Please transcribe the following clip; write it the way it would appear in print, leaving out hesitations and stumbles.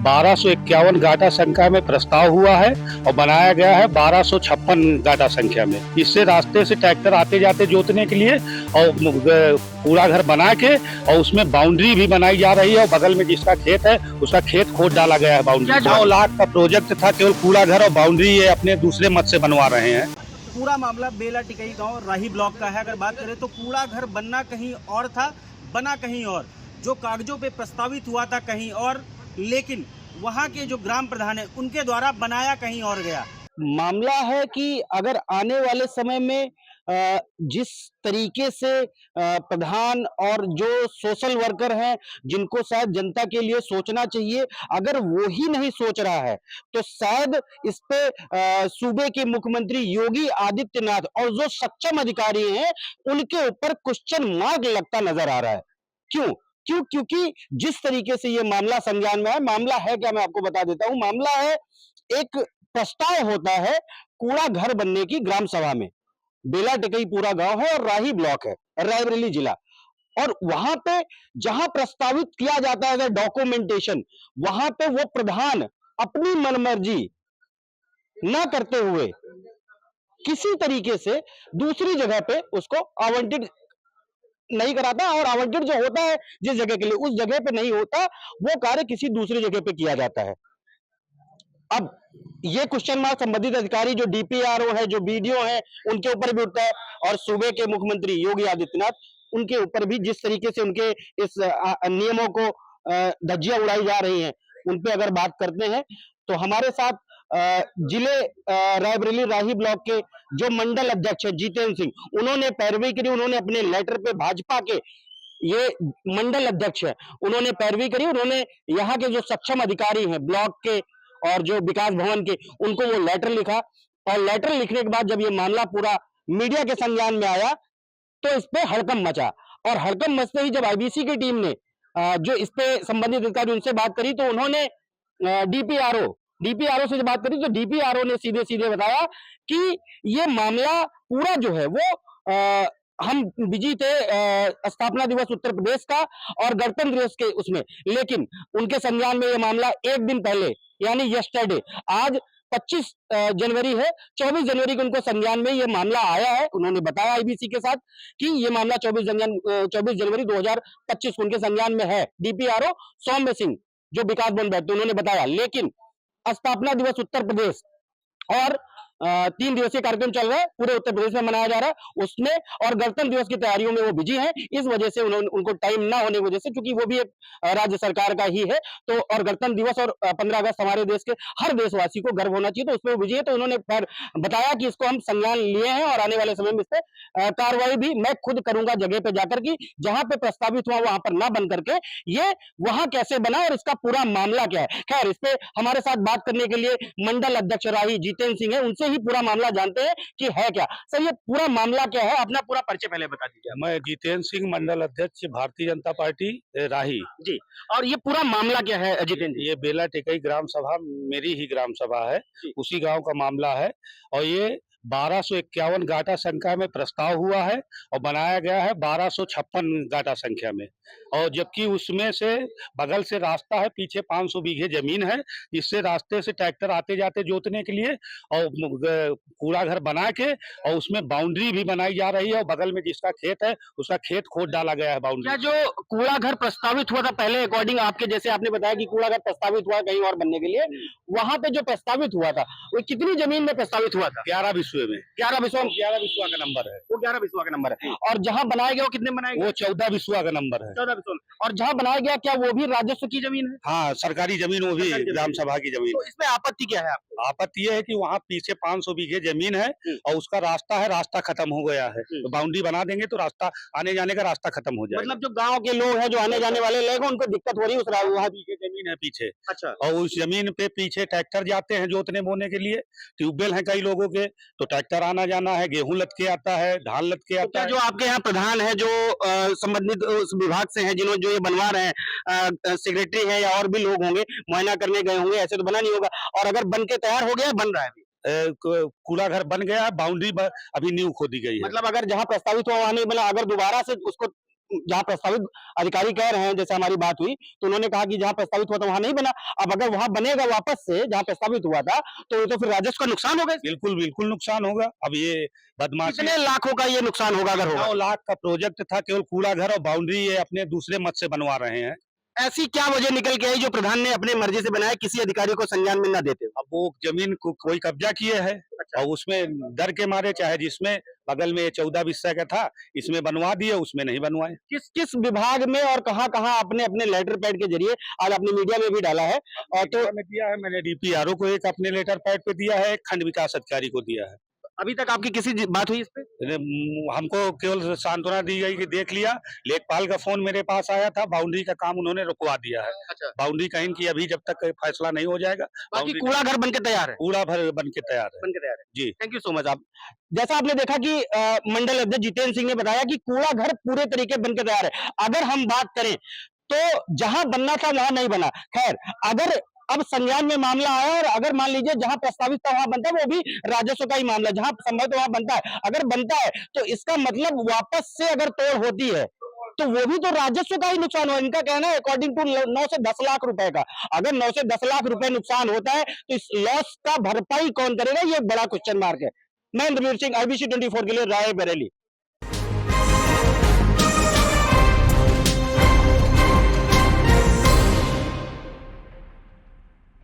1251 गाटा संख्या में प्रस्ताव हुआ है और बनाया गया है 1256 गाटा संख्या में। इससे रास्ते से ट्रैक्टर आते जाते जोतने के लिए और कूड़ा घर बना के और उसमें बाउंड्री भी बनाई जा रही है और बगल में जिसका खेत है उसका खेत खोद डाला गया है बाउंड्री। 9 लाख का प्रोजेक्ट था, केवल कूड़ा घर और बाउंड्री ये अपने दूसरे मत से बनवा रहे हैं। पूरा मामला बेला टिकई गांव राही ब्लॉक का है। अगर बात करें तो कूड़ा घर बनना कहीं और था, बना कहीं और, जो कागजों पे प्रस्तावित हुआ था कहीं और, लेकिन वहां के जो ग्राम प्रधान है उनके द्वारा बनाया कहीं और गया। मामला है कि अगर आने वाले समय में जिस तरीके से प्रधान और जो सोशल वर्कर हैं जिनको शायद जनता के लिए सोचना चाहिए, अगर वो ही नहीं सोच रहा है तो शायद इस पे सूबे के मुख्यमंत्री योगी आदित्यनाथ और जो सक्षम अधिकारी हैं उनके ऊपर क्वेश्चन मार्क लगता नजर आ रहा है। क्योंकि जिस तरीके से ये मामला संज्ञान में है, मामला है क्या मैं आपको बता देता हूं। मामला है, एक प्रस्ताव होता है कूड़ा घर बनने की ग्राम सभा में। बेला टिकई पूरा गांव है और राही ब्लॉक है, रायबरेली जिला, और वहां पे जहां प्रस्तावित किया जाता है डॉक्यूमेंटेशन, वहां पे वो प्रधान अपनी मनमर्जी ना करते हुए किसी तरीके से दूसरी जगह पे उसको आवंटित नहीं कराता, और आवंटित जो होता है जिस जगह के लिए उस जगह पे नहीं होता, वो कार्य किसी दूसरी जगह पे किया जाता है। अब ये क्वेश्चन मार्क संबंधित अधिकारी जो डीपीआरओ है, जो बीडीओ है, उनके ऊपर भी उठता है, और सूबे के मुख्यमंत्री योगी आदित्यनाथ उनके ऊपर भी जिस तरीके से उनके इस नियमों को धज्जियां उड़ाई जा रही हैं, उन पे अगर बात करते हैं तो हमारे साथ जिले रायबरेली राही ब्लॉक के जो मंडल अध्यक्ष है जितेंद्र सिंह, उन्होंने पैरवी करी, उन्होंने अपने लेटर पे भाजपा के ये मंडल अध्यक्ष है उन्होंने पैरवी करी, उन्होंने यहाँ के जो सक्षम अधिकारी हैं ब्लॉक के और जो विकास भवन के, उनको वो लेटर लिखा, और लेटर लिखने के बाद जब ये मामला पूरा मीडिया के संज्ञान में आया तो इस पे हड़कंप मचा, और हड़कंप मचते ही जब आईबीसी की टीम ने जो इस पे संबंधित अधिकारी उनसे बात करी तो उन्होंने डीपीआरओ से जब बात करी तो डीपीआरओ ने सीधे सीधे बताया कि ये मामला पूरा जो है वो हम बिजी थे स्थापना दिवस उत्तर प्रदेश का और गणतंत्र दिवस के उसमें, लेकिन उनके संज्ञान में ये मामला एक दिन पहले यानी यस्टरडे, आज 25 जनवरी है, 24 जनवरी को उनको संज्ञान में ये मामला आया है। उन्होंने बताया आईबीसी के साथ कि ये मामला 24 जनवरी 2025 को उनके संज्ञान में है। डीपीआरओ सौम्य सिंह जो विकास भवन बैठते उन्होंने बताया, लेकिन स्थापना दिवस उत्तर प्रदेश और 3 दिवसीय कार्यक्रम चल रहा है, पूरे उत्तर प्रदेश में मनाया जा रहा है उसमें, और गणतंत्र दिवस की तैयारियों में वो बिजी हैं। इस वजह से उनको टाइम ना होने की वजह से, क्योंकि वो भी एक राज्य सरकार का ही है, तो और गणतंत्र दिवस और 15 अगस्त हमारे देश के हर देशवासी को गर्व होना चाहिए, तो उसमें वो बिजी है। तो उन्होंने फिर बताया कि इसको हम संज्ञान लिए हैं और आने वाले समय में इस पे कार्रवाई भी मैं खुद करूंगा जगह पे जाकर की, जहां पे प्रस्तावित हुआ वहां पर ना बन करके ये वहां कैसे बना और इसका पूरा मामला क्या है। खैर, इस पे हमारे साथ बात करने के लिए मंडल अध्यक्ष राही जितेंद्र सिंह है, उनसे ही पूरा मामला जानते हैं कि है क्या। सर, ये पूरा मामला क्या है, अपना पूरा परिचय पहले बता दीजिए। मैं जितेंद्र सिंह, मंडल अध्यक्ष भारतीय जनता पार्टी राही जी, और ये पूरा मामला क्या है जितेंद्र जी? ये बेला टिकई ग्राम सभा मेरी ही ग्राम सभा है, उसी गांव का मामला है, और ये 1251 गाटा संख्या में प्रस्ताव हुआ है और बनाया गया है 1256 गाटा संख्या में, और जबकि उसमें से बगल से रास्ता है, पीछे 500 बीघे जमीन है, इससे रास्ते से ट्रैक्टर आते जाते जोतने के लिए और कूड़ा घर बना के और उसमें बाउंड्री भी बनाई जा रही है, और बगल में जिसका खेत है उसका खेत खोद डाला गया है बाउंड्री। क्या जो कूड़ा घर प्रस्तावित हुआ था पहले, अकॉर्डिंग आपके, जैसे आपने बताया कि कूड़ा घर प्रस्तावित हुआ कहीं और बनने के लिए, वहां पे जो प्रस्तावित हुआ था वो कितनी जमीन में प्रस्तावित हुआ था? 11 बिस्वे में। 11 बिस्वा, 11 बिस्वा का नंबर है वो 11 बिस्वा का नंबर है, और जहां बनाया गया वो कितने बनाया गया? वो 14 बिस्वा का नंबर है। 14 बिस्वा, और जहां बनाया गया क्या वो भी राजस्व की जमीन है? हाँ, सरकारी जमीन, वो भी ग्राम सभा की जमीन। तो इसमें आपत्ति क्या है आपको? आपत्ति यह है कि वहाँ पीछे 500 बीघे जमीन है और उसका रास्ता है, रास्ता खत्म हो गया है, तो बाउंड्री बना देंगे तो रास्ता आने जाने का रास्ता खत्म हो जाएगा। मतलब जो गांव के लोग हैं, जो आने जाने वाले लोग हैं, उनको दिक्कत हो रही है उस वहाँ बीघे जमीन है पीछे। अच्छा। और उस जमीन पे पीछे ट्रैक्टर जाते हैं जोतने बोने के लिए, ट्यूबवेल है कई लोगों के, तो ट्रैक्टर आना जाना है, गेहूं लद के आता है, धान लद के आता है। जो आपके यहाँ प्रधान है जो संबंधित उस विभाग से हैं, जिन्होंने जो ये बनवा रहे हैं, सेक्रेटरी है या और भी लोग होंगे, मुआयना करने गए होंगे, ऐसे तो बना नहीं होगा, और अगर बन के तैयार हो गया, बन रहा है अभी? कूड़ा घर बन गया है, बाउंड्री अभी नींव खोदी गई है। मतलब अगर जहाँ प्रस्तावित हुआ वहां नहीं बना, अगर दोबारा से उसको जहां प्रस्तावित अधिकारी कह रहे हैं, जैसे हमारी बात हुई तो उन्होंने कहा कि जहां प्रस्तावित हुआ था वहां नहीं बना। अब अगर वहां बनेगा वापस से जहां प्रस्तावित हुआ था तो ये तो फिर राजस्व का नुकसान होगा। बिल्कुल बिल्कुल नुकसान होगा। अब ये बदमाशी, कितने लाखों का ये नुकसान होगा अगर होगा? 9 लाख का प्रोजेक्ट था, केवल कूड़ा घर और बाउंड्री ये अपने दूसरे मत से बनवा रहे हैं। ऐसी क्या वजह निकल के आई जो प्रधान ने अपने मर्जी से बनाया, किसी अधिकारी को संज्ञान में न देते हुए? अब वो जमीन को कोई कब्जा किए है और उसमें डर के मारे, चाहे जिसमें बगल में 14-20 का था, इसमें बनवा दिए, उसमें नहीं बनवाए। किस किस विभाग में और कहां कहां आपने अपने लेटर पैड के जरिए आज अपने मीडिया में भी डाला है? और तो मीडिया में दिया है मैंने, डीपीआरओ को एक अपने लेटर पैड पे दिया है, एक खंड विकास अधिकारी को दिया है। अभी तक आपकी किसी बात हुई इस पे? हमको केवल सांत्वना दी गई कि देख लिया। लेखपाल का फोन मेरे पास आया था, बाउंड्री का काम उन्होंने रुकवा दिया है। अच्छा। बाउंड्री कहीं की अभी जब तक फैसला नहीं हो जाएगा, बाकी बाउंड्री कूड़ा घर बनके तैयार है। कूड़ा भर बन के तैयार है। बन के तैयार है। जी। Thank you so much. आप जैसा आपने देखा कि मंडल अध्यक्ष जितेंद्र सिंह ने बताया कि कूड़ा घर पूरे तरीके बनके तैयार है। अगर हम बात करें तो जहां बनना था वहां नहीं बना। खैर, अगर अब संज्ञान में मामला आया और अगर मान लीजिए जहां प्रस्तावित था वहां बनता है, वो भी राजस्व का ही मामला, जहां संभव वहां बनता है, अगर बनता है तो इसका मतलब वापस से अगर तोड़ होती है तो वो भी तो राजस्व का ही नुकसान हो। इनका कहना है अकॉर्डिंग टू 9 से 10 लाख रुपए का। अगर 9 से 10 लाख रुपए नुकसान होता है तो इस लॉस का भरपाई कौन करेगा, ये बड़ा क्वेश्चन मार्क है। मैं इंद्रवीर सिंह, IBC 24 के लिए रायबरेली।